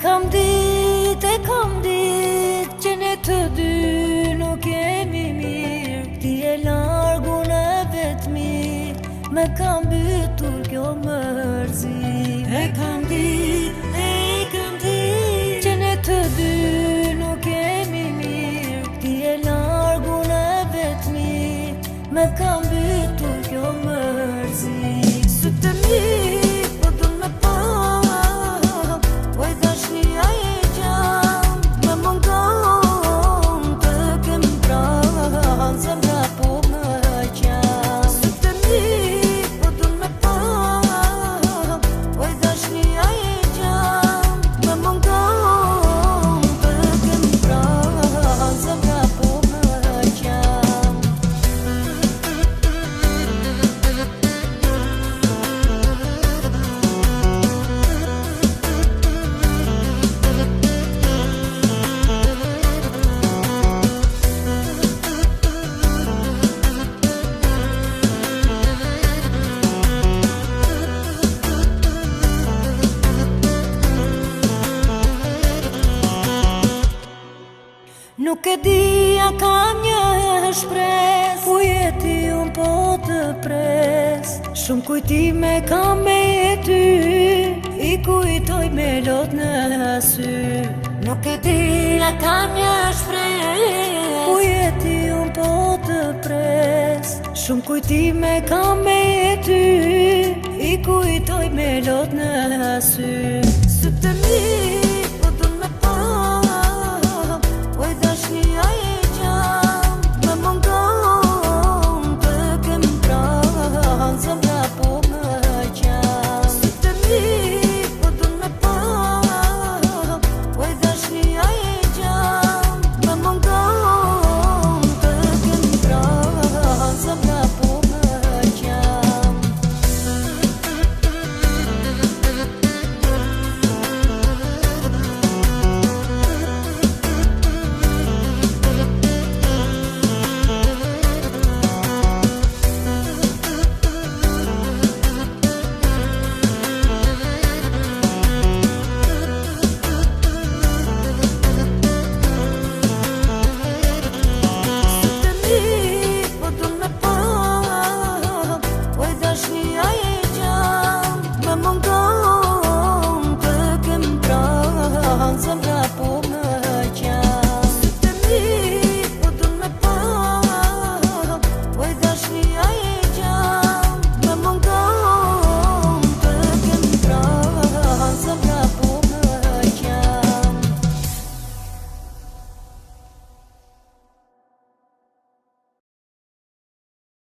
E kam dit që ne të dy nuk jemi mirë. Ti e largu në vetmi, me kam bytur kjo mërzi. E kam dit që ne të dy nuk jemi mirë. Ti e largu në vetmi, me kam bytur kjo mërzi. Sytë mi po dun me pa, oj dashnia e gjam, me mungon të kem pranë, zemra po më qam. Sytë mi po dun me pa, oj dashnia e gjam, me mungon të kem pranë, zemra po më qam. Nuk e di, a kam një shpres, ku jeti unë po të pres. Shumë kujtime kam me ty, i kujtoj me lot në sy. Nuk e di, a kam një shpres, ku jeti unë po të pres. Shumë kujtime kam me ty, i kujtoj me lot në sy. Sytë mi